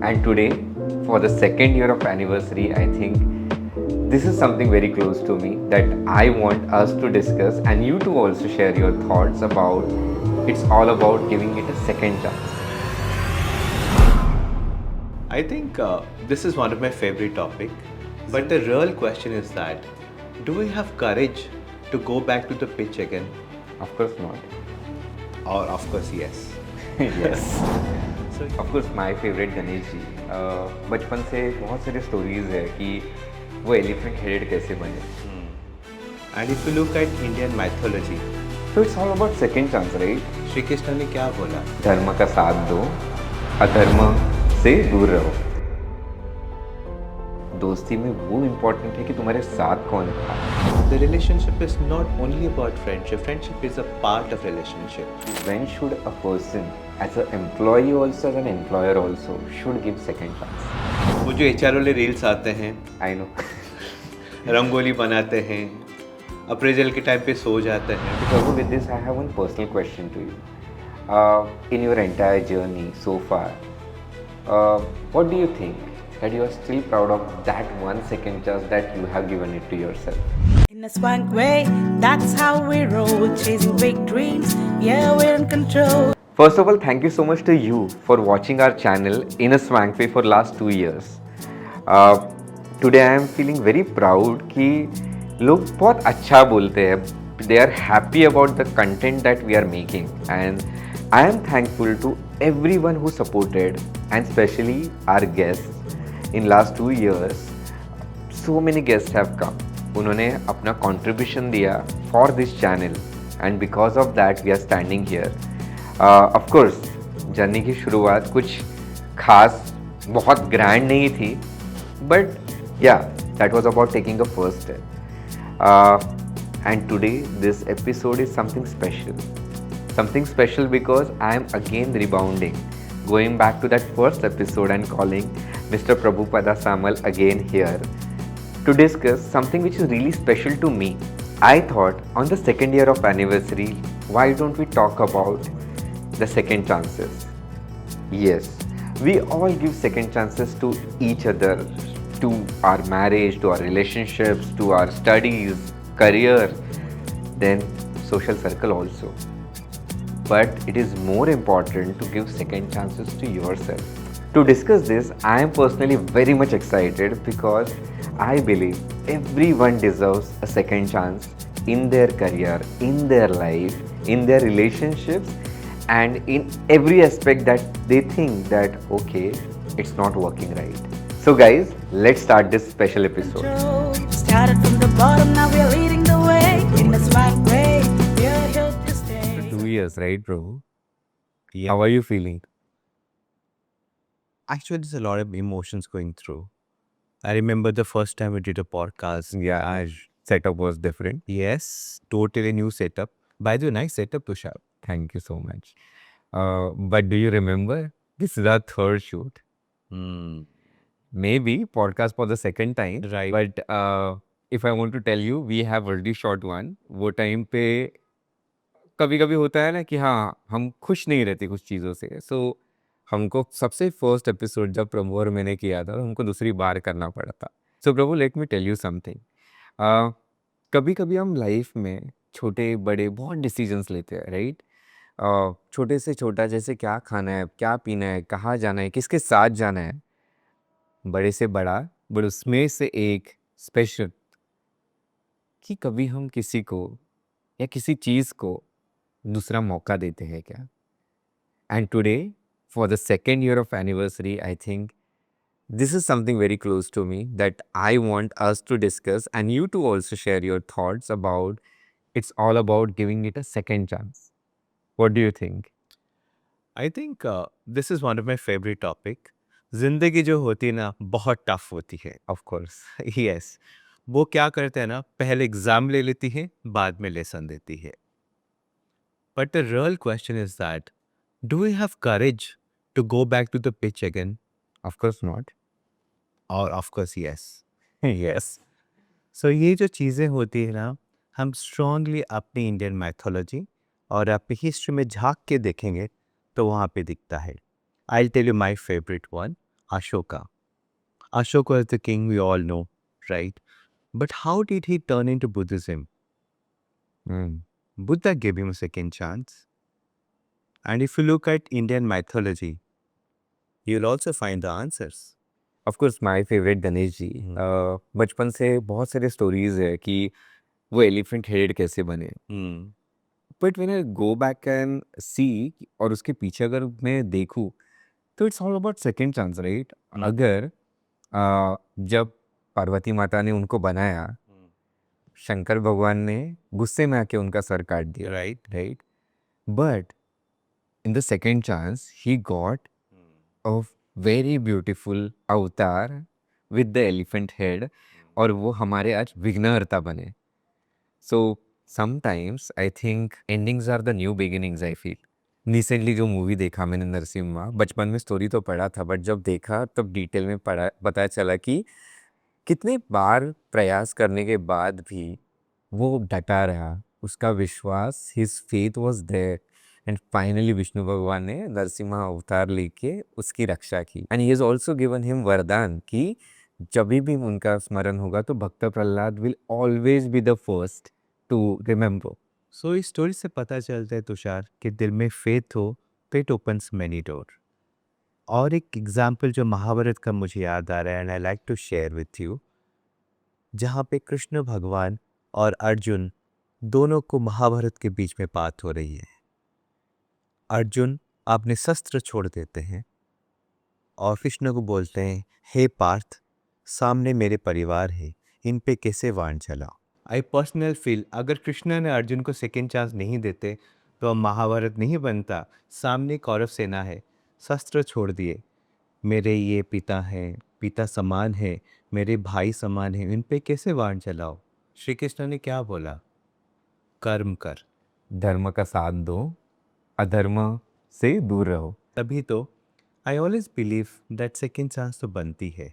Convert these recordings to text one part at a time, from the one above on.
And today, for the second year of anniversary, I think this is something very close to me that I want us to discuss and you to also share your thoughts about. It's all about giving it a second chance. I think this is one of my favorite topic, but the real question is that do we have courage to go back to the pitch again? Of course not. Or of course yes. Yes. So of course my favourite Ganesh ji. बचपन से बहुत सारी stories है कि वो elephant headed कैसे बने. and if you look at Indian mythology, so it's all about second chance, right. Shri Krishna ने क्या बोला? धर्म का साथ दो, अधर्म से दूर रहो. दोस्ती में वो इम्पोर्टेंट है कि तुम्हारे साथ कौन था. The relationship is not only about friendship. Friendship is a part of relationship. When should a person, as an employee also, as an employer also, should give second chance? वो जो HR वाले reels आते हैं, I know. Rangoli बनाते हैं, appraisal के time पे सो जाते हैं. Prabhu, with this, I have one personal question to you. In your entire journey so far, what do you think that you are still proud of that 1 second chance that you have given it to yourself? In a swank way, that's how we roll, chasing big dreams, yeah, we're in control. First of all, thank you so much to you for watching our channel in a swank way for last 2 years. Today I am feeling very proud कि लोग बहुत अच्छा बोलते हैं. They are happy about the content that we are making, and I am thankful to everyone who supported, and especially our guests. In last 2 years, so many guests have come. उन्होंने अपना contribution दिया for this channel, and because of that we are standing here. Of course, journey की शुरुआत कुछ खास बहुत grand नहीं थी, but yeah, that was about taking a first step. And today this episode is something special. Something special because I am again rebounding, going back to that first episode and calling Mr. Prabhupada Samal again here to discuss something which is really special to me. I thought on the second year of anniversary, why don't we talk about the second chances? Yes, we all give second chances to each other, to our marriage, to our relationships, to our studies, career, then social circle also. But it is more important to give second chances to yourself. To discuss this, I am personally very much excited because I believe everyone deserves a second chance in their career, in their life, in their relationships, and in every aspect that they think that okay, it's not working right. So guys, let's start this special episode. Started from the bottom, now we're leading the way. In a swank way, we're here to stay. 2 years, right, bro? Yeah. How are you feeling? Actually, there's a lot of emotions going through. I remember the first time we did a podcast. Yeah, our setup was different. Yes, totally new setup. By the way, nice setup, Tushar. Thank you so much. But do you remember? This is our third shoot. Maybe podcast for the second time. Right. But if I want to tell you, we have already shot one. वो time पे कभी कभी होता है ना कि हाँ हम खुश नहीं रहते कुछ चीज़ों से. सो हमको सबसे फर्स्ट एपिसोड जब प्रभु और मैंने किया था तो हमको दूसरी बार करना पड़ा था. So Prabhu, let me tell you something. कभी कभी हम लाइफ में छोटे बड़े बहुत डिसीजंस लेते हैं, राइट. छोटे से छोटा, जैसे क्या खाना है, क्या पीना है, कहाँ जाना है, किसके साथ जाना है. बड़े से बड़ा, बट उसमें से एक स्पेशल कि कभी हम किसी को या किसी चीज़ को दूसरा मौका देते हैं क्या. And today for the second year of anniversary, I think this is something very close to me that I want us to discuss, and you to also share your thoughts about. It's all about giving it a second chance. What do you think? I think this is one of my favorite topic. जिंदगी जो होती है ना बहुत tough होती है. Of course. Yes, वो क्या करते हैं ना, पहले एग्जाम ले लेती है, बाद में लेसन देती है. But the real question is that do we have courage to go back to the pitch again? Of course not. और of course yes. Yes. So ये जो चीज़ें होती है ना, हम स्ट्रांगली अपनी इंडियन मैथोलॉजी और अपनी हिस्ट्री में झांक के देखेंगे तो वहाँ पे दिखता है. I tell you my favourite one. Ashoka. Ashoka is the king we all know, right? But how did he turn into Buddhism? Hmm. Buddha gave him a second chance. And if you look at Indian mythology, you'll also find the answers. Of course my favourite Ganesh ji. बचपन से बहुत सारे stories है कि वो elephant head कैसे बने, but when I go back and see और उसके पीछे अगर मैं देखूँ तो it's all about second chance, right? अगर जब पार्वती माता ने उनको बनाया, शंकर भगवान ने गुस्से में आके उनका सर काट दिया, Right? Right? But in the second chance he got a very beautiful avatar with the elephant head, और वो हमारे आज विघ्नहर्ता बने। So sometimes I think endings are the new beginnings, I feel. Recently जो मूवी देखा मैंने नरसिम्हा, बचपन में स्टोरी तो पढ़ा था, बट जब देखा तब डिटेल में पढ़ा, पता चला कि कितने बार प्रयास करने के बाद भी वो डटा रहा, उसका विश्वास, his faith was there, and finally Vishnu भगवान ने नरसिम्हा अवतार लेके उसकी रक्षा की। And he has also given him वरदान कि जब भी उनका स्मरण होगा तो भक्त Prahlad will always be the first to remember. So इस स्टोरी से पता चलता है तुषार कि दिल में फेथ हो तो इट ओपन्स मैनी डोर। और एक एग्जाम्पल जो महाभारत का मुझे याद आ रहा है and I like to share with you, जहाँ पे कृष्ण भगवान और अर्जुन दोनों को महाभारत के बीच में बात हो रही है। अर्जुन अपने शस्त्र छोड़ देते हैं और कृष्ण को बोलते हैं, हे पार्थ, सामने मेरे परिवार है, इन पे कैसे वाण चलाओ। आई पर्सनल फील अगर कृष्ण ने अर्जुन को सेकेंड चांस नहीं देते तो अब महाभारत नहीं बनता। सामने कौरव सेना है, शस्त्र छोड़ दिए, मेरे ये पिता हैं, पिता समान है, मेरे भाई समान हैं, इन पे कैसे वाण चलाओ। श्री कृष्ण ने क्या बोला? कर्म कर। धर्म का साथ दो, अधर्म से दूर रहो। तभी तो I always believe that second chance तो बनती है।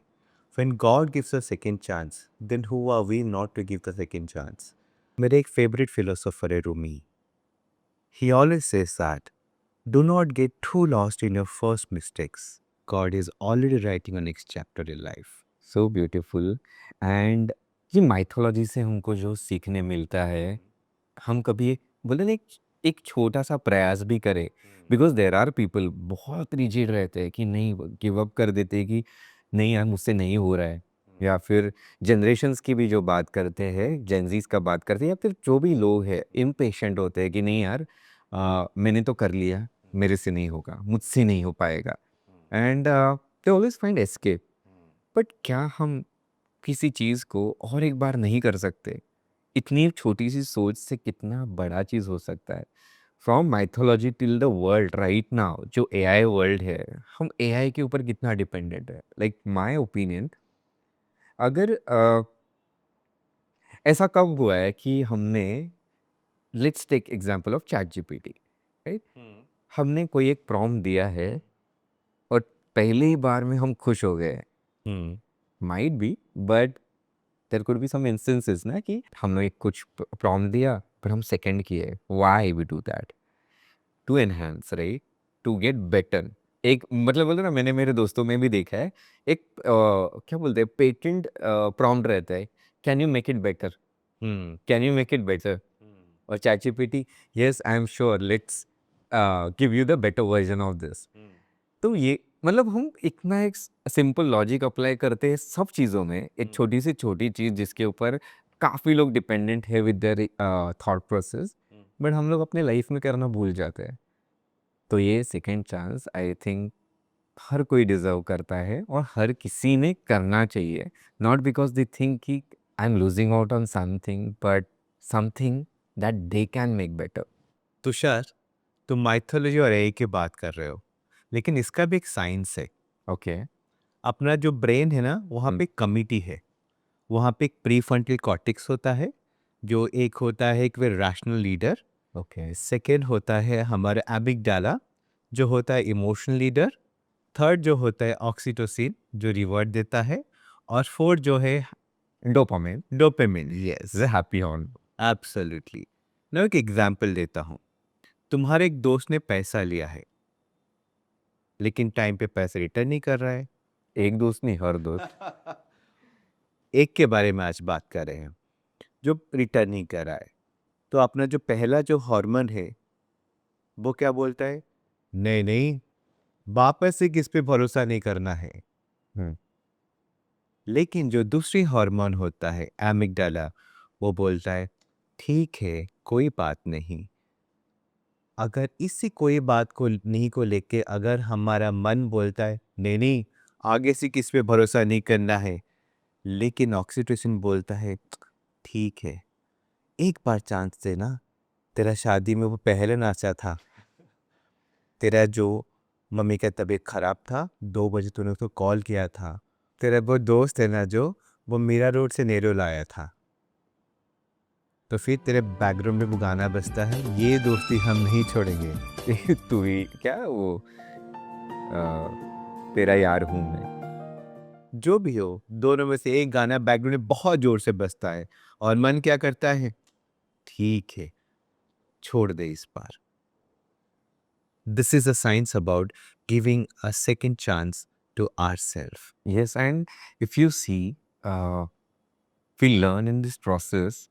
When God gives a second chance, then who are we not to give the second chance? मेरे एक फेवरेट फिलोसोफर है Rumi. He always says that do not get too lost in your first mistakes. God is already writing a next chapter in life. So beautiful. And ये mythology से हमको जो सीखने मिलता है, हम कभी बोले ना एक छोटा सा प्रयास भी करें, बिकॉज देर आर पीपल बहुत रिजिड रहते हैं कि नहीं, गिव अप कर देते हैं कि नहीं यार मुझसे नहीं हो रहा है, या फिर जनरेशन्स की भी जो बात करते हैं, जेनजीज का बात करते हैं, या फिर जो भी लोग हैं इम्पेशेंट होते हैं कि नहीं यार मैंने तो कर लिया, मेरे से नहीं होगा, मुझसे नहीं हो पाएगा, and they always find escape. But क्या हम किसी चीज़ को और एक बार नहीं कर सकते? इतनी छोटी सी सोच से कितना बड़ा चीज़ हो सकता है। From mythology till the world right now, जो एआई वर्ल्ड है, हम एआई के ऊपर कितना डिपेंडेंट है। लाइक माय ओपिनियन, अगर ऐसा कब हुआ है कि हमने, let's take example of chat GPT, right? हमने कोई एक प्रॉम्प्ट दिया है और पहले ही बार में हम खुश हो गए। Might be, but there could be some instances ना कि हमने एक कुछ प्रॉम्प्ट दिया पर हम सेकंड किए। Why we do that? To enhance, right? To get better. एक मतलब बोलते ना, मैंने मेरे दोस्तों में भी देखा है, एक क्या बोलते हैं, पेटेंट प्रॉम्प्ट रहता है, can you make it better, can you make it better, और ChatGPT, yes I am sure, let's give you the better version of this. तो ये मतलब हम इतना एक सिंपल लॉजिक अप्लाई करते हैं सब चीज़ों में, एक छोटी से छोटी चीज़ जिसके ऊपर काफ़ी लोग डिपेंडेंट है with their thought process, but हम लोग अपने लाइफ में करना भूल जाते हैं। तो ये सेकंड चांस आई थिंक हर कोई डिजर्व करता है और हर किसी ने करना चाहिए, नॉट बिकॉज दे थिंक कि I am losing out on something, but something that they can make better. Tushar, तुम माइथोलॉजी और एआई की बात कर रहे हो, लेकिन इसका भी एक साइंस है। ओके। अपना जो ब्रेन है ना, वहाँ पे कमिटी है। वहाँ पे एक प्रीफ्रंटल कॉर्टेक्स होता है, जो एक होता है एक रैशनल लीडर। ओके। सेकेंड होता है हमारा एमिगडाला, जो होता है इमोशनल लीडर। थर्ड जो होता है ऑक्सीटोसिन, जो रिवॉर्ड देता है। और फोर्थ जो है dopamine, dopamine. Yes, happy horn. Absolutely. मैं एक एग्जांपल देता हूँ। तुम्हारे एक दोस्त ने पैसा लिया है, लेकिन टाइम पे पैसे रिटर्न नहीं कर रहा है। एक दोस्त नहीं, हर दोस्त। एक के बारे में आज बात कर रहे हैं जो रिटर्न नहीं कर रहा है। तो अपना जो पहला जो हार्मोन है वो क्या बोलता है, नहीं नहीं वापस से किस पे भरोसा नहीं करना है। हम्म, लेकिन जो दूसरी हार्मोन होता है एमिगडाला, वो बोलता है ठीक है कोई बात नहीं। अगर इसी कोई बात को नहीं को लेके अगर हमारा मन बोलता है नहीं नहीं आगे से किस पे भरोसा नहीं करना है, लेकिन ऑक्सीटोसिन बोलता है ठीक है एक बार चांस देना, तेरा शादी में वो पहले नाचा था, तेरा जो मम्मी का तबीयत खराब था 2 बजे तूने उसको कॉल किया था, तेरा वो दोस्त है ना जो वो मीरा रोड से नेहरू लाया था, तो फिर तेरे बैकग्राउंड में वो गाना बजता है ये दोस्ती हम नहीं छोड़ेंगे। तू ही क्या वो तेरा यार हूँ मैं। जो भी हो दोनों में से एक गाना बैकग्राउंड में बहुत जोर से बजता है और मन क्या करता है, ठीक है छोड़ दे इस बार। This is a science about giving a second chance to ourselves. Yes, and if you see, we learn in this process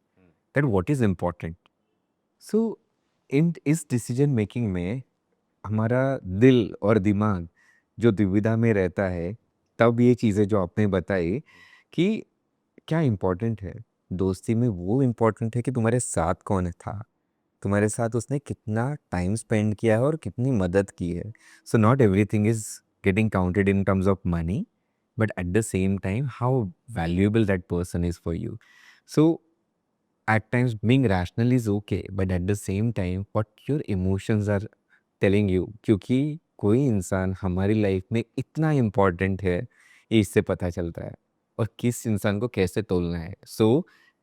that what is important. So, in इस डिसीजन मेकिंग में हमारा दिल और दिमाग जो दुविधा में रहता है, तब ये चीज़ें जो आपने बताई कि क्या इम्पोर्टेंट है। दोस्ती में वो इम्पोर्टेंट है कि तुम्हारे साथ कौन था, तुम्हारे साथ उसने कितना टाइम स्पेंड किया है और कितनी मदद की है। So not everything is getting counted in terms of money, but at the same time how valuable that person is for you. So at times being rational is okay, but at the same time what your emotions are telling you, क्योंकि कोई इंसान हमारी life में इतना important है ये इससे पता चलता है और किस इंसान को कैसे तोलना है। सो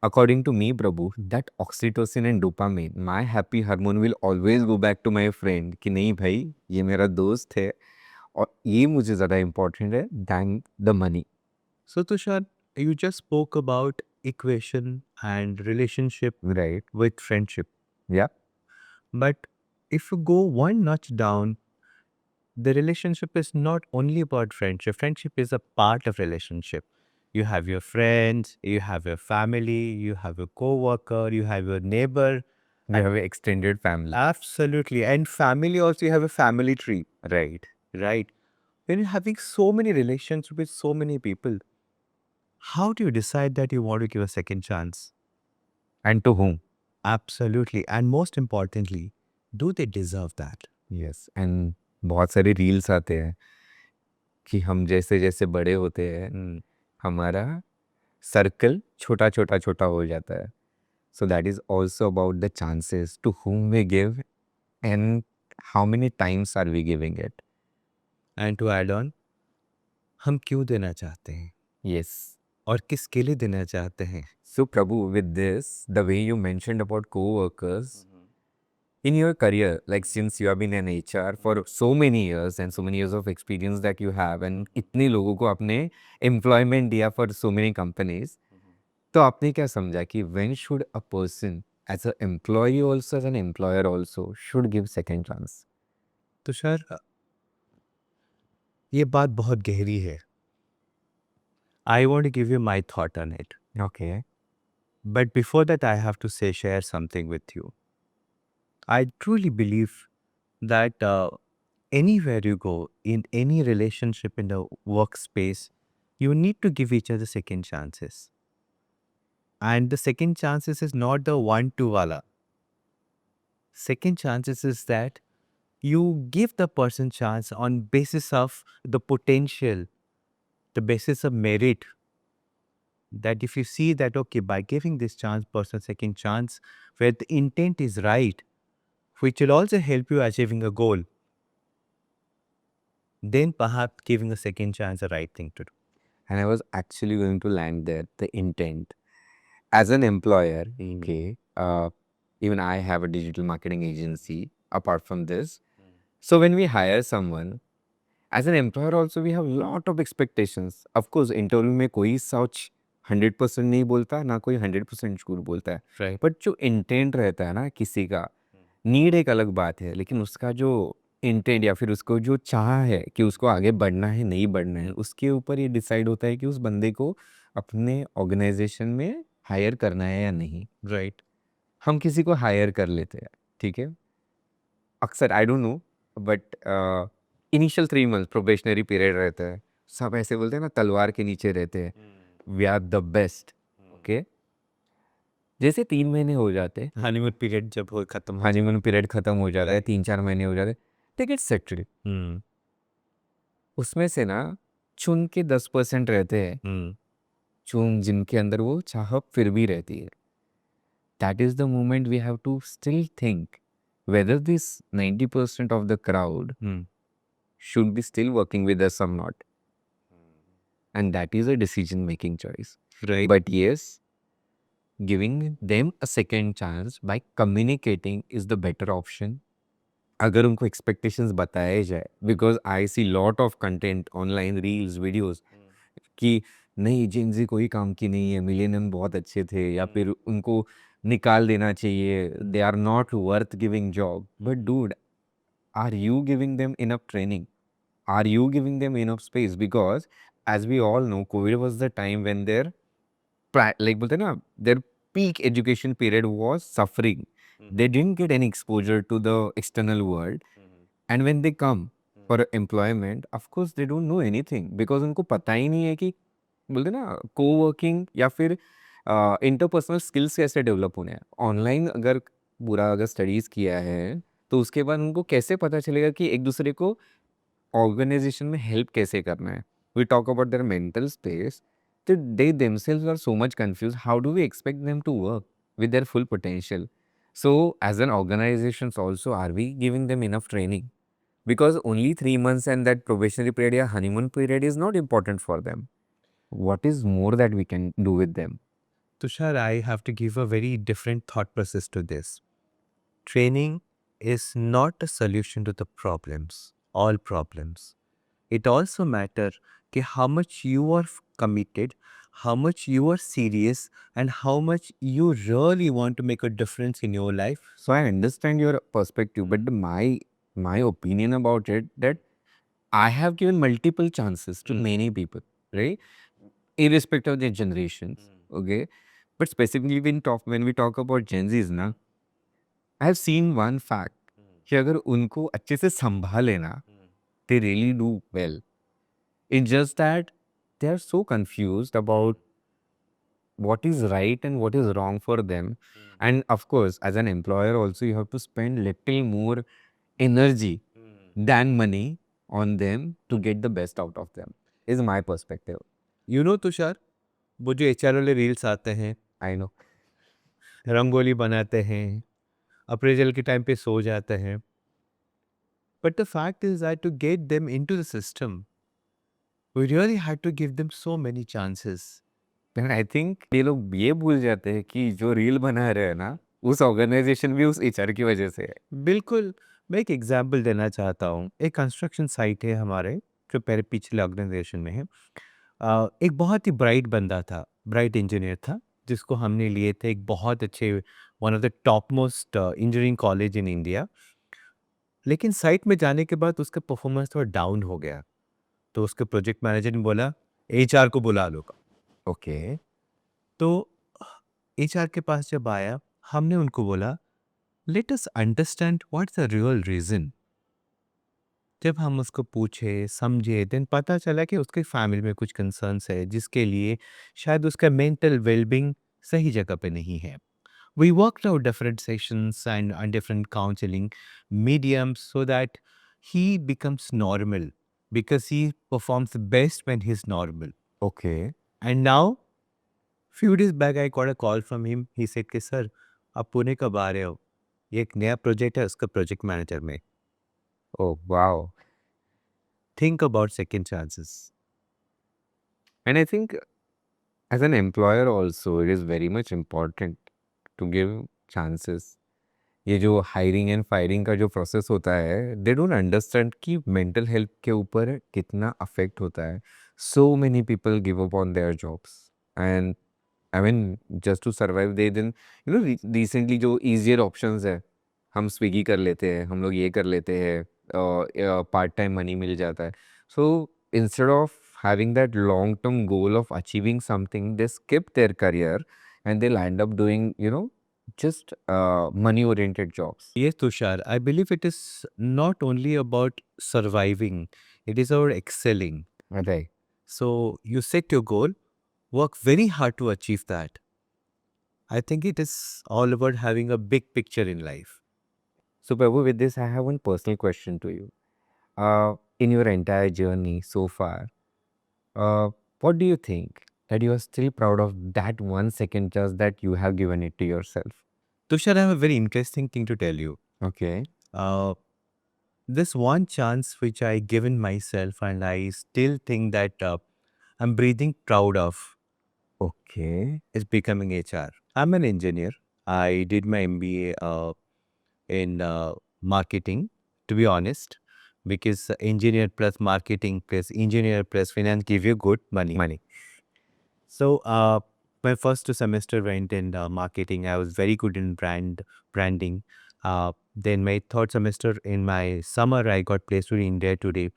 according to me Prabhu, that oxytocin and dopamine, my happy hormone will always go back to my friend कि नहीं भाई ये मेरा दोस्त है और ये मुझे ज़्यादा इम्पोर्टेंट है than the money. So Tushar, you just spoke about equation and relationship right, with friendship. या, But if you go one notch down, the relationship is not only about friendship. Friendship is a part of relationship. You have your friends, you have your family, you have your co-worker, you have your neighbor. you have an extended family. Absolutely. And family also, you have a family tree, Right. right? When you're having so many relations with so many people, how do you decide that you want to give a second chance? And to whom? Absolutely. And most importantly, do they deserve that? Yes. And बहुत सारे reels आते हैं कि हम जैसे जैसे बड़े होते हैं हमारा सर्कल छोटा छोटा छोटा हो जाता है। So that is also about the chances to whom we give and how many times are we giving it. And to add on, हम क्यों देना चाहते हैं Yes. और किसके लिए देना चाहते हैं? So Prabhu, with this, the way you mentioned about co-workers, in your career, like since you have been an HR for so many years and so many years of experience that you have, and इतने लोगों को आपने employment दिया for so many companies, तो आपने क्या समझा कि when should a person as an employee also as an employer also should give second chance? Tushar, ये बात बहुत गहरी है. I want to give you my thought on it. Okay. But before that, I have to share something with you. I truly believe that anywhere you go, in any relationship in the workspace, you need to give each other second chances. And the second chances is not the 1-2 wala. Second chances is that you give the person chance on basis of the potential, the basis of merit. That if you see that, okay, by giving this chance person second chance, where the intent is right, which will also help you achieving a goal, then perhaps giving a second chance the right thing to do. And I was actually going to land there, the intent. As an employer, okay, even I have a digital marketing agency apart from this. So when we hire someone, as an employer also we have lot of expectations. Of course, interview में कोई सच 100% नहीं बोलता, ना कोई 100% झूठ बोलता है. Right. But जो इंटेंट रहता है ना किसी का, नीड एक अलग बात है, लेकिन उसका जो इंटेंट या फिर उसको जो चाह है कि उसको आगे बढ़ना है नहीं बढ़ना है, उसके ऊपर ये डिसाइड होता है कि उस बंदे को अपने ऑर्गेनाइजेशन में हायर करना है या नहीं। राइट। हम किसी को हायर कर लेते हैं, ठीक है, अक्सर, I don't know, but initial 3 month probationary period रहता है, सब ऐसे बोलते हैं ना, तलवार के नीचे रहते हैं, we are the best, okay. जैसे 3 महीने हो जाते, हनीमून पीरियड जब हो खत्म हो हनीमून पीरियड खत्म हो जाता है, 3-4 महीने हो जाते, दे गेट सेटल्ड। हम्म उसमें से ना चुन के 10% रहते हैं, हम्म चुन जिनके अंदर वो चाह फिर भी रहती है। That is the moment we have to still think whether this 90% of the crowd hmm should be still working with us or not. And that is a decision making choice. Right. But yes, giving them a second chance by communicating is the better option. अगर उनको expectations बताए जाए, because I see lot of content online, reels, videos, कि नहीं Gen Z कोई काम की नहीं है, मिलेनियम बहुत अच्छे थे, या फिर उनको निकाल देना चाहिए, they are not worth giving job. But dude, are you giving them enough training? Are you giving them enough space? Because as we all know, COVID was the time when their like बोलते हैं ना, their peak education period was suffering. They didn't get any exposure to the external world, and when they come for employment, of course they don't know anything, because उनको पता ही नहीं है कि बोलते हैं ना co-working या फिर इंटरपर्सनल स्किल्स कैसे डेवलप होने हैं। ऑनलाइन अगर पूरा अगर स्टडीज़ किया है, तो उसके बाद उनको कैसे पता चलेगा कि एक दूसरे को ऑर्गेनाइजेशन में हेल्प कैसे करना है। We talk about their mental space, तो they themselves are so much confuse, how do we expect them to work with their full potential? So as an organisations also, are we giving them enough training? Because only 3 months and that probationary period या honeymoon period is not important for them. What is more that we can do with them? Tushar, I have to give a very different thought process to this. Training is not a solution to the problems, all problems. It also matters how much you are committed, how much you are serious, and how much you really want to make a difference in your life. So I understand your perspective, but my opinion about it, that I have given multiple chances to many people, right? Irrespective of their generations, okay? But specifically when we talk about Gen Zs ना, I have seen one fact कि अगर उनको अच्छे से संभाले ना, they really do well. It's just that they are so confused about what is right and what is wrong for them. And of course, as an employer also, you have to spend little more energy than money on them to get the best out of them, is my perspective. You know, Tushar, वो जो HR वाले reels आते हैं, I know. Rangoli बनाते हैं, appraisal के time पे सो जाते हैं. But the fact is that to get them into the system, we really had to give them so many chances. Then I think ये लोग ये भूल जाते हैं कि जो रील बना रहे हैं ना, उस ऑर्गेनाइजेशन भी उस एचआर की वजह से है। बिल्कुल, मैं एक एग्जांपल देना चाहता हूँ. एक कंस्ट्रक्शन साइट है हमारे, जो मेरे पिछले ऑर्गेनाइजेशन में है. एक बहुत ही ब्राइट बंदा था, ब्राइट इंजीनियर था, जिसको हमने लिए थे एक बहुत अच्छे, one of the top most engineering college in India. लेकिन साइट में जाने के बाद उसका परफॉर्मेंस थोड़ा डाउन हो गया. तो उसके प्रोजेक्ट मैनेजर ने बोला, एचआर को बुला लो. ओके, तो एचआर के पास जब आया, हमने उनको बोला, let us understand what's the real reason. जब हम उसको पूछे, समझे, देन पता चला कि उसके फैमिली में कुछ कंसर्न्स है, जिसके लिए शायद उसका मेंटल वेलबींग सही जगह पे नहीं है. We worked out different sessions and different counseling mediums so that he becomes normal, because he performs best when he's normal. Okay, And now, few days back, I got a call from him. He said कि sir, आप पुणे कब आ रहे हो? ये एक नया project है, उसका प्रोजेक्ट मैनेजर में. Oh wow. Think about second chances. And I think as an employer also, it is very much important to give chances. ये जो हायरिंग एंड फायरिंग का जो प्रोसेस होता है, दे डोंट अंडरस्टैंड कि मेंटल हेल्थ के ऊपर कितना अफेक्ट होता है. So many people give up on their jobs, and I mean just to survive they then recently जो ईजियर ऑप्शंस है, हम स्विगी कर लेते हैं, हम लोग ये कर लेते हैं, पार्ट टाइम मनी मिल जाता है. So instead of having that long term goal of achieving something, they skip their career and they'll end up doing, just money oriented jobs. Yes, Tushar, I believe it is not only about surviving, it is about excelling. Right. So you set your goal, work very hard to achieve that. I think it is all about having a big picture in life. So Prabhu, with this, I have one personal question to you. In your entire journey so far, uh, what do you think that you are still proud of that 1 second just that you have given it to yourself? Tushar, I have a very interesting thing to tell you. Okay. Uh, this one chance which I given myself, and I still think that I'm breathing proud of, Okay. is becoming HR. I'm an engineer. I did my MBA in marketing, to be honest, because engineer plus marketing plus engineer plus finance give you good money. Money. So my first semester went in marketing. I was very good in branding. Then my third semester in my summer, I got placed to India Today.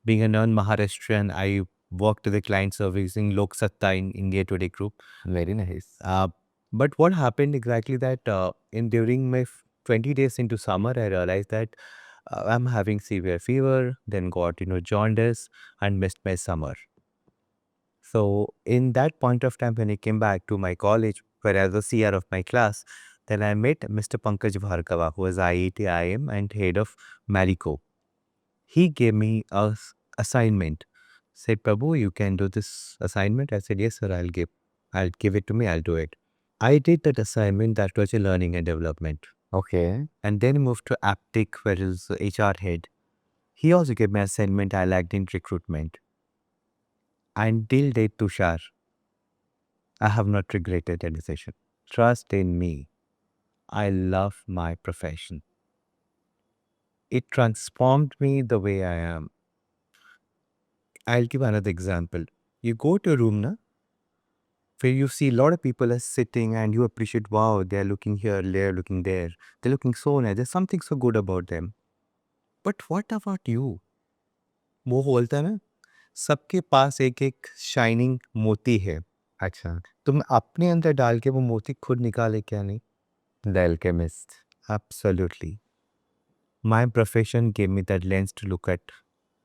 Being a non-Maharashtrian, I worked to the client servicing Lok Satta in India Today group. Very nice. But what happened exactly that in during my 20 days into summer, I realized that I'm having severe fever, then got jaundice and missed my summer. So in that point of time, when I came back to my college, where I was the CR of my class, then I met Mr. Pankaj Bhargava, who was IIT IIM and head of Marico. He gave me a assignment. Said, Prabhu, you can do this assignment. I said, yes, sir, I'll give it to me. I'll do it. I did that assignment. That was a learning and development. Okay. And then moved to Aptic, where is the HR head. He also gave me assignment. I lacked in recruitment. Until date, Tushar, I have not regretted a decision. Trust in me. I love my profession. It transformed me the way I am. I'll give another example. You go to a room, na, where you see a lot of people are sitting and you appreciate, wow, they're looking here, they're looking there. They're looking so nice. There's something so good about them. But what about you? वो बोलता है ना, सबके पास एक एक shining मोती है. अच्छा. तुम अपने अंदर डाल के वो मोती खुद निकाले क्या नहीं? The Alchemist. Absolutely. My profession gave me that lens to look at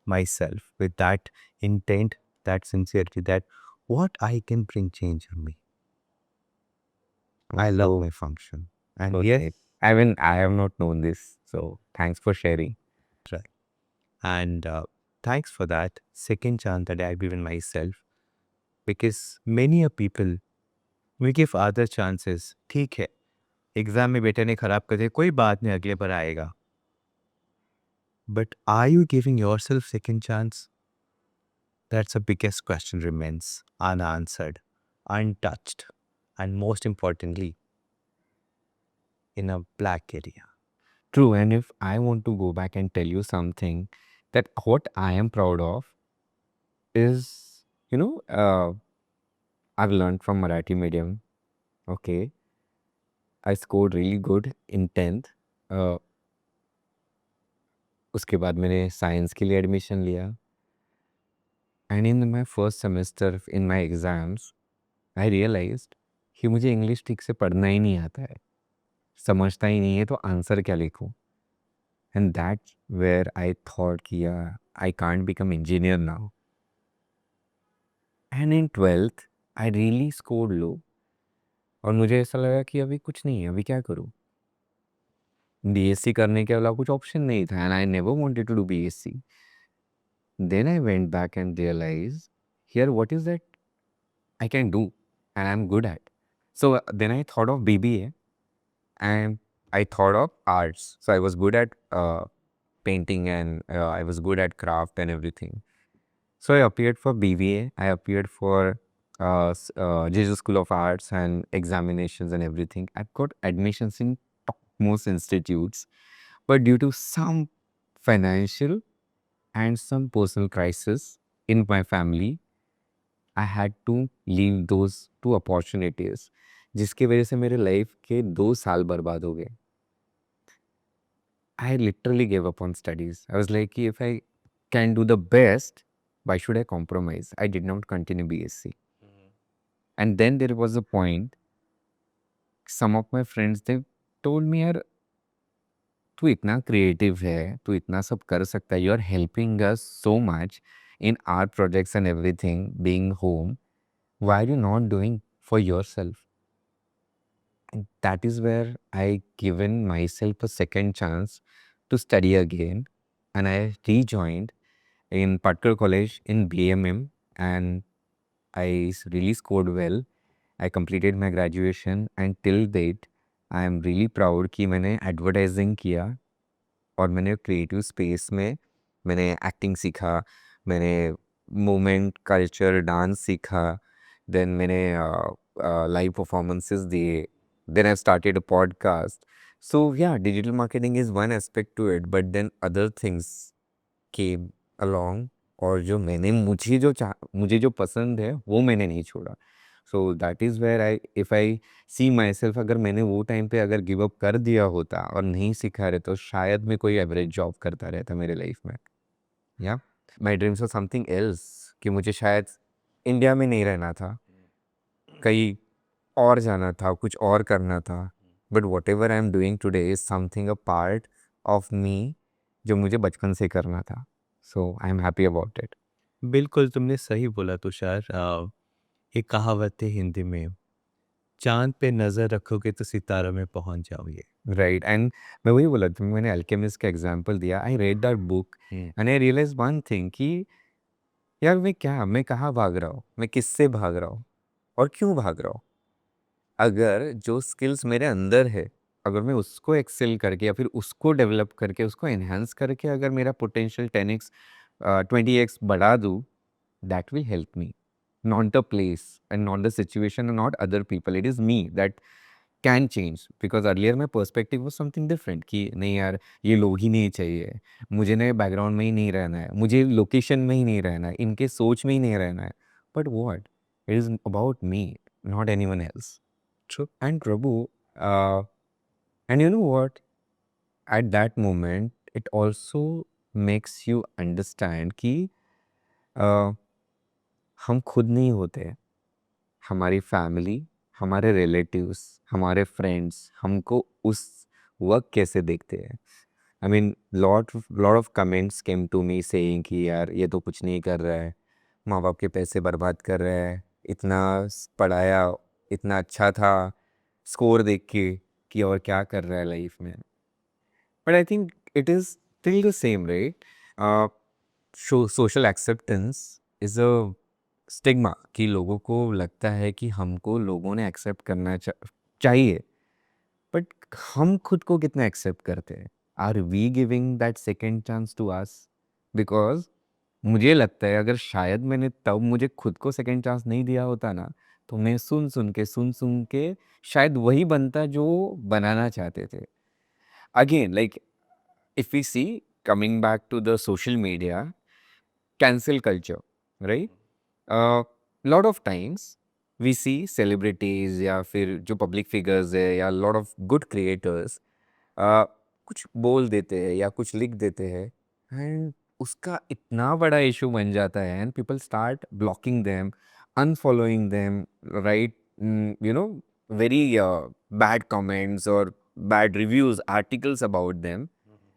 myself with that intent, that sincerity, that what I can bring change in me. I love my function. And yes, Okay. I mean, I have not known this. So thanks for sharing. right. And thanks for that second chance that I've given myself. Because many a people, we give other chances. ठीक है, exam में बेटे ने खराब कर दिया, कोई बात नहीं, अगले बार आएगा. But are you giving yourself second chance? That's the biggest question remains unanswered, untouched, and most importantly, in a black area. True. And if I want to go back and tell you something, that what I am proud of is, I've learned from Marathi medium. Okay. I scored really good in 10th. उसके बाद मैंने science के लिए admission लिया. And in my first semester in my exams I realised कि मुझे English ठीक से पढ़ना ही नहीं आता है, समझता ही नहीं है, तो आंसर क्या लिखूं. And that's where I thought कि I can't become engineer now. And in 12th I really scored low और मुझे ऐसा लगा कि अभी कुछ नहीं है, अभी क्या करूं. बीएससी करने के अलावा कुछ ऑप्शन नहीं था and I never wanted to do BSc. Then I went back and realized here what is that I can do and I'm good at. So then I thought of BBA and I thought of arts. So I was good at painting and I was good at craft and everything. So I appeared for BBA. I appeared for Jesus School of Arts and examinations and everything. I've got admissions in topmost institutes, but due to some financial and some personal crisis in my family, I had to leave those two opportunities, जिसकी वजह से मेरे life के 2 साल बर्बाद हो गए. I literally gave up on studies. I was like, if I can do the best, why should I compromise? I did not continue BSc. And then there was a point, some of my friends, they told me, यार तू इतना creative है, तू इतना सब कर सकता है, you are helping us so much in our projects and everything, being home, why are you not doing for yourself? And that is where I given myself a second chance to study again, and I rejoined in Patkar College in BMM, and I really scored well. I completed my graduation, and till date I am really proud कि मैंने advertising किया और मैंने creative space में मैंने acting सीखा, मैंने movement, culture, dance सीखा, देन मैंने लाइव परफॉर्मेंसेस दिए, then I started a podcast. So yeah, digital marketing is one aspect to it, but then other things came along, और जो मैंने मुझे जो पसंद है वो मैंने नहीं छोड़ा. So that is where I, if I see myself, अगर मैंने वो टाइम पे अगर गिव अप कर दिया होता और नहीं सीखा रहता, तो शायद मैं कोई एवरेज जॉब करता रहता मेरे लाइफ में. या my dreams were something else, कि मुझे शायद इंडिया में नहीं रहना था, कहीं और जाना था, कुछ और करना था. But whatever I am doing today is something a part of me, जो मुझे बचपन से करना था. So I am happy about it. बिल्कुल तुमने सही बोला तुषार। एक कहावत है हिंदी में, चाँद पे नज़र रखोगे तो सितारों में पहुँच जाओगे। राइट, एंड मैं वही बोला, तुम मैंने अल्केमिस्ट का एग्जांपल दिया. I read that book and I realise one thing कि यार मैं कहाँ भाग रहा हूँ, मैं किससे भाग रहा हूँ और क्यों भाग रहा हूँ. अगर जो स्किल्स मेरे अंदर है, अगर मैं उसको एक्सेल करके या फिर उसको डेवलप करके उसको एनहांस करके अगर मेरा पोटेंशियल 10x 20x बढ़ा दूँ, that will help me. Not the place and not the situation and not other people. It is me that can change. Because earlier my perspective was something different कि नहीं यार, ये लोग ही नहीं चाहिए, मुझे नए बैकग्राउंड में ही नहीं रहना है, मुझे लोकेशन में ही नहीं रहना है, इनके सोच में ही नहीं रहना है. But what? It is about me, not anyone else. True. And Prabhu, and you know what? At that moment, it also makes you understand कि uh, हम खुद नहीं होते. हमारी फैमिली, हमारे रिलेटिव्स, हमारे फ्रेंड्स हमको उस वक्त कैसे देखते हैं. I mean lot of comments came to me saying कि यार ये तो कुछ नहीं कर रहा है, माँ बाप के पैसे बर्बाद कर रहा है, इतना पढ़ाया, इतना अच्छा था, स्कोर देख के कि और क्या कर रहा है लाइफ में. But I think it is still the same, right. Social acceptance is a stigma, कि लोगों को लगता है कि हमको लोगों ने एक्सेप्ट करना चाहिए, बट हम खुद को कितना एक्सेप्ट करते हैं. Are we giving that second chance to us? Because मुझे लगता है अगर शायद मैंने तब मुझे खुद को सेकेंड चांस नहीं दिया होता ना, तो मैं सुन सुन के शायद वही बनता जो बनाना चाहते थे. Again, like, if we see, coming back to the social media, cancel culture, right? Lot of times we see celebrities या फिर जो public figures है या lot of good creators कुछ बोल देते हैं या कुछ लिख देते हैं, and उसका इतना बड़ा issue बन जाता है, and people start blocking them, unfollowing them, right? You know, very bad comments or bad reviews, articles about them,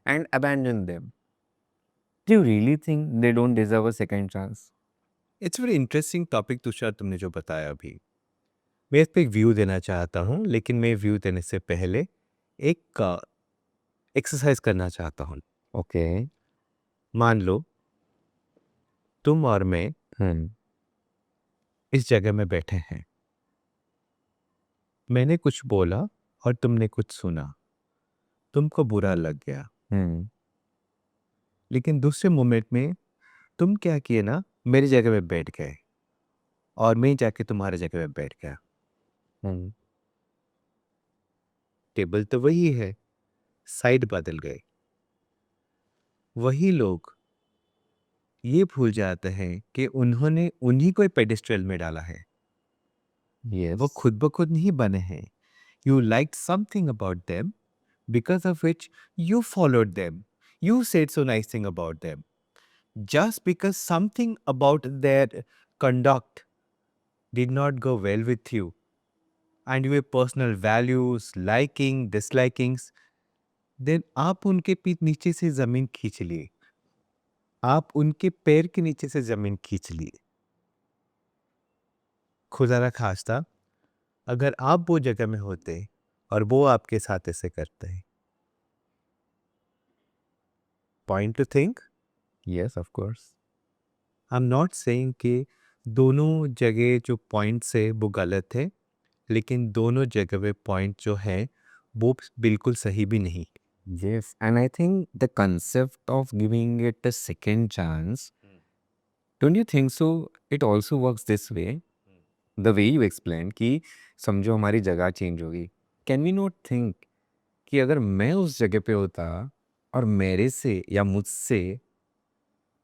and abandon them. Do you really think they don't deserve a second chance? It's very interesting topic Tushar तुमने जो बताया अभी। मैं इस पे एक view देना चाहता हूँ, लेकिन मैं व्यू देने से पहले एक एक्सरसाइज करना चाहता हूँ। Okay. मान लो तुम और मैं Hmm. इस जगह में बैठे हैं, मैंने कुछ बोला और तुमने कुछ सुना, तुमको बुरा लग गया, Hmm. लेकिन दूसरे मोमेंट में तुम क्या किए ना, मेरी जगह में बैठ गए और मैं जाके तुम्हारे जगह में बैठ गया। Hmm. टेबल तो वही है, साइड बदल गए। वही लोग ये भूल जाते हैं कि उन्होंने उन्हीं को पेडिस्ट्रल में डाला है, Yes. वो खुद ब खुद नहीं बने हैं। You like something about them, because of which you followed them. You said so nice thing about them. Just because something about their conduct did not go well with you, and your personal values, liking, dislikings, then आप उनके पीठ नीचे से जमीन खींच लिए, आप उनके पैर के नीचे से जमीन खींच लिए। खुदा ना खास्ता, अगर आप वो जगह में होते और वो आपके साथ ऐसे करते हैं, point two think. Yes of course, I am not saying कि दोनों जगह जो पॉइंट्स है वो गलत है, लेकिन दोनों जगह पे पॉइंट जो है वो बिल्कुल सही भी नहीं। Yes, and I think the concept of giving it a second chance, don't you think so? It also works this way. The way you explained कि समझो हमारी जगह चेंज होगी, कैन वी नॉट थिंक कि अगर मैं उस जगह पे होता और मेरे से या मुझसे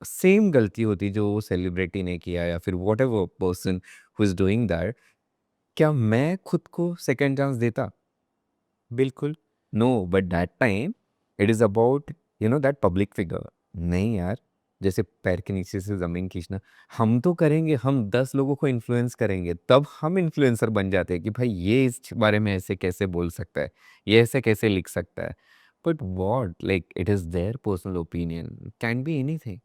सेम गलती होती जो वो सेलिब्रिटी ने किया या फिर whatever person who is doing that, क्या मैं खुद को सेकेंड चांस देता? बिल्कुल। No, but that time it is about that public figure. नहीं यार, जैसे पैर के नीचे से ज़मीन खींचना हम तो करेंगे, हम 10 लोगों को इन्फ्लुएंस करेंगे, तब हम इन्फ्लुएंसर बन जाते हैं कि भाई ये इस बारे में ऐसे कैसे बोल सकता है, ये ऐसे कैसे लिख सकता है। But what, like it is their personal opinion, can be anything.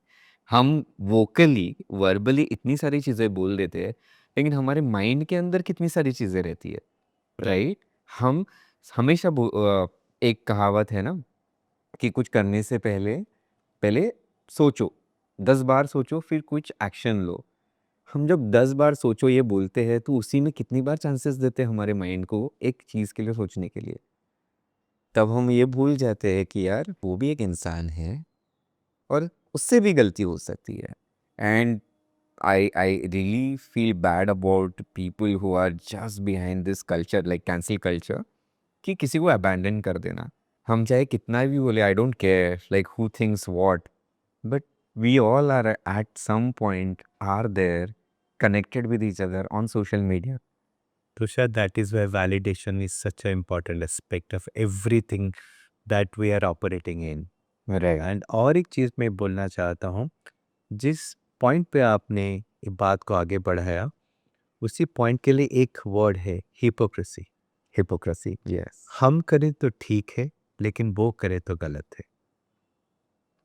हम वोकली वर्बली इतनी सारी चीज़ें बोल देते हैं, लेकिन हमारे माइंड के अंदर कितनी सारी चीज़ें रहती है, राइट? हम हमेशा एक कहावत है ना कि कुछ करने से पहले पहले सोचो, 10 बार सोचो फिर कुछ एक्शन लो। हम जब 10 बार सोचो ये बोलते हैं तो उसी में कितनी बार चांसेस देते हैं हमारे माइंड को एक चीज़ के लिए सोचने के लिए। तब हम ये भूल जाते हैं कि यार वो भी एक इंसान है और उससे भी गलती हो सकती है। And I really feel bad about people who are just behind this culture like cancel culture कि किसी को अबैंडन कर देना। हम चाहे कितना भी बोले I don't care like who thinks what, but we all are at some point are there connected with each other on social media. Tushar, that is why validation is such an important aspect of everything that we are operating in. Right. And और एक चीज़ मैं बोलना चाहता हूँ, जिस point पे आपने ये बात को आगे बढ़ाया, उसी पॉइंट के लिए एक वर्ड है, हिपोक्रेसी। Hypocrisy, yes. हम करें तो ठीक है, लेकिन वो करे तो गलत है।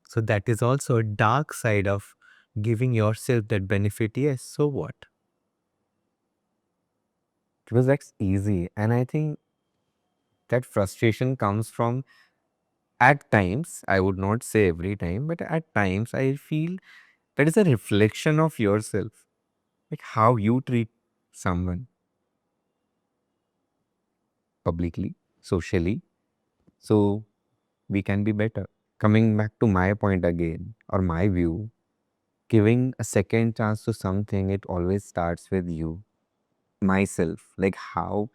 So that is also dark side of giving your self that benefit. Yes, so what? Because that's easy, and I think that frustration comes from, at times, I would not say every time, but at times I feel that is a reflection of yourself, like how you treat someone publicly, socially, so we can be better. Coming back to my point again, or my view, giving a second chance to something, it always starts with you, myself. Like how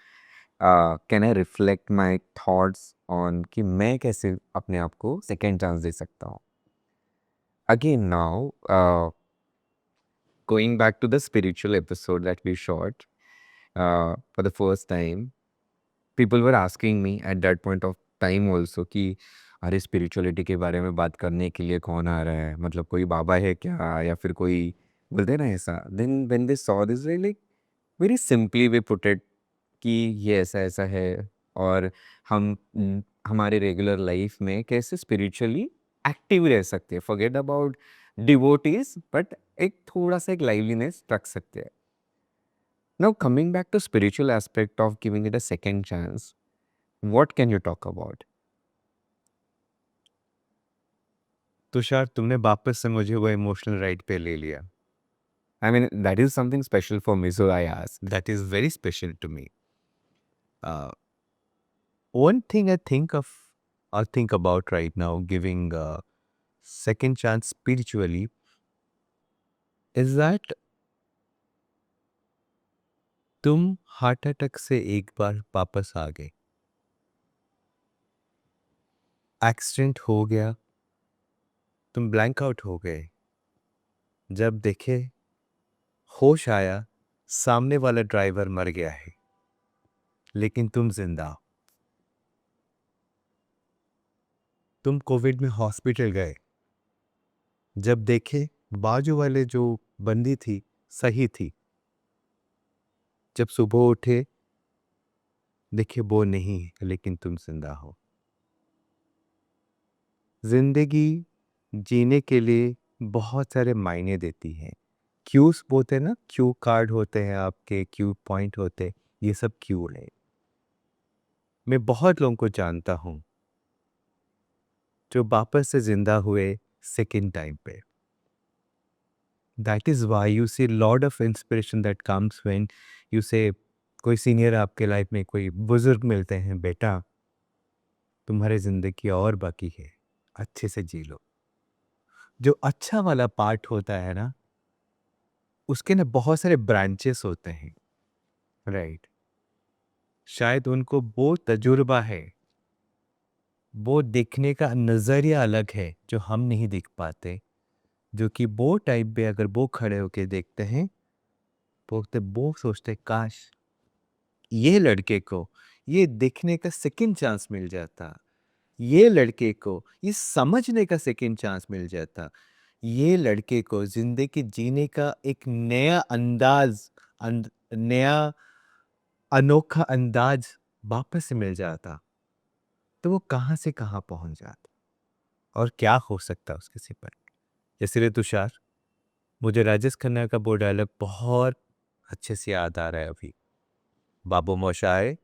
can I reflect my thoughts on कि मैं कैसे अपने आप को second chance दे सकता हूँ. Again now, going back to the spiritual episode that we shot for the first time, people were asking me at that point of time also कि अरे स्पिरिचुअलिटी के बारे में बात करने के लिए कौन आ रहा है, मतलब कोई बाबा है क्या या फिर कोई बोलते हैं ना ऐसा। Then when they saw this like very simply we put it कि ये ऐसा ऐसा है और हम हमारे रेगुलर लाइफ में कैसे स्पिरिचुअली एक्टिव रह सकते हैं, फॉरगेट अबाउट डिवोटीज, बट एक थोड़ा सा एक लाइवलीनेस रख सकते हैं। Now coming back to spiritual aspect of giving it a second chance, what can you talk about? Tushar, तुमने वापस से मुझे वो इमोशनल राइड पे ले लिया। I mean, that is something special for me, so I asked. That is very special to me. One thing I think of or think about right now, giving a second chance spiritually, is that तुम heart attack से एक बार वापस आ गए, accident हो गया, तुम blank out हो गए, जब देखे होश आया, सामने वाला ड्राइवर मर गया है, लेकिन तुम जिंदा हो। तुम कोविड में हॉस्पिटल गए, जब देखे बाजू वाले जो बंदी थी सही थी, जब सुबह उठे देखे वो नहीं है, लेकिन तुम जिंदा हो। जिंदगी जीने के लिए बहुत सारे मायने देती है। क्यूज होते हैं ना, क्यू कार्ड होते हैं आपके, क्यू पॉइंट होते हैं, ये सब क्यू है। मैं बहुत लोगों को जानता हूँ जो वापस से जिंदा हुए सेकेंड टाइम पे। That is why you see lot of inspiration that comes when you से कोई सीनियर आपके लाइफ में कोई बुजुर्ग मिलते हैं, बेटा तुम्हारी जिंदगी और बाकी है, अच्छे से जी लो। जो अच्छा वाला पार्ट होता है ना, उसके ना बहुत सारे ब्रांचेस होते हैं, राइट। शायद उनको वो तजुर्बा है, वो देखने का नज़रिया अलग है जो हम नहीं देख पाते, जो कि वो टाइप पे अगर वो खड़े होके देखते हैं वो सोचते काश ये लड़के को ये देखने का सेकंड चांस मिल जाता, ये लड़के को ये समझने का सेकंड चांस मिल जाता, ये लड़के को जिंदगी जीने का एक नया अंदाज, नया अनोखा अंदाज वापस से मिल जाता, तो वो कहाँ से कहाँ पहुंच जाता और क्या हो सकता उसके सिपर। इसलिए तुषार, मुझे राजेश खन्ना का वो डायलॉग बहुत अच्छे से याद आ रहा है अभी। बाबू मोशाय,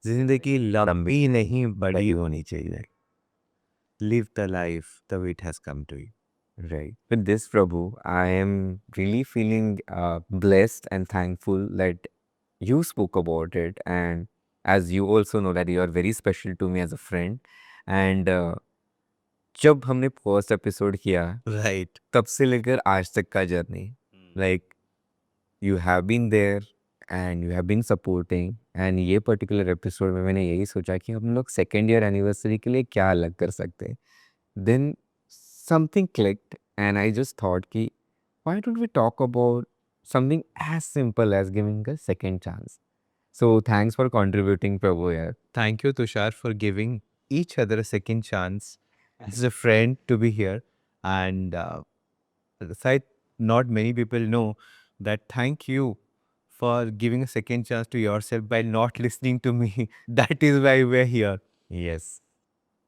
जिंदगी लंबी नहीं बड़ी होनी चाहिए। Live the life the way it has come to you. Right. With this, Prabhu, I am really feeling blessed and thankful that you spoke about it. And as you also know that you are very special to me as a friend. And जब हमने first episode किया, Right. तब से लेकर आज तक का journey, like you have been there and you have been supporting. And ये पर्टिकुलर एपिसोड में मैंने यही सोचा कि हम लोग सेकेंड ईयर एनिवर्सरी के लिए क्या अलग कर सकते हैं। Then something clicked and I just thought कि why don't we talk about something as simple as giving a second chance. So thanks for contributing, Prabhu यार। Thank you, Tushar, for giving each other a second chance as a friend to be here. And aside, not many people know that. Thank you for giving a second chance to yourself by not listening to me. That is why we're here. Yes.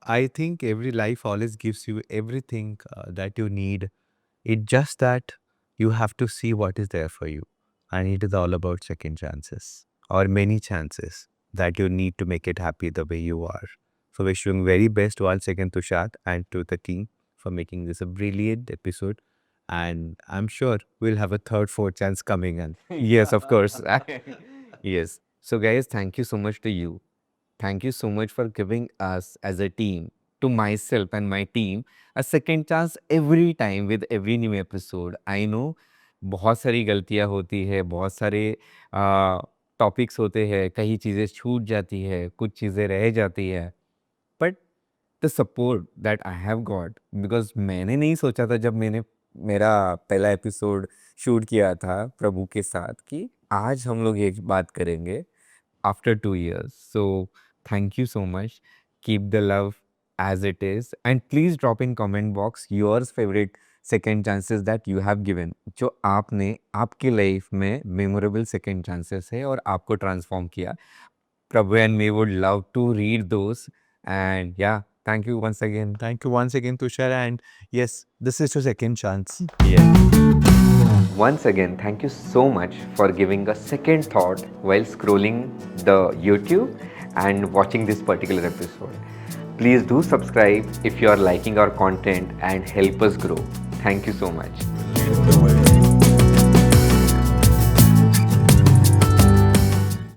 I think every life always gives you everything that you need. It's just that you have to see what is there for you. And it is all about second chances or many chances that you need to make it happy the way you are. So wishing very best once again to Shad and to the team for making this a brilliant episode. And I'm sure we'll have a third, fourth chance coming in. Yes, of course. Yes. So guys, thank you so much to you. Thank you so much for giving us as a team, to myself and my team, a second chance every time with every new episode. I know बहुत सारी गलतियाँ होती है, बहुत सारे topics होते हैं, कई चीज़ें छूट जाती है, कुछ चीज़ें रह जाती है, but the support that I have got, because मैंने नहीं सोचा था जब मैंने मेरा पहला एपिसोड शूट किया था प्रभु के साथ कि आज हम लोग ये बात करेंगे after 2 years. So thank you so much. Keep the love as it is, and please drop in comment box your favorite second chances that you have given, जो आपने आपकी लाइफ में मेमोरेबल सेकेंड चांसेस है और आपको transform किया. Prabhu and me would love to read those. And yeah thank you once again. Thank you once again, Tushar. And yes, this is your second chance. Once again, thank you so much for giving a second thought while scrolling the YouTube and watching this particular episode. Please do subscribe if you are liking our content and help us grow. Thank you so much.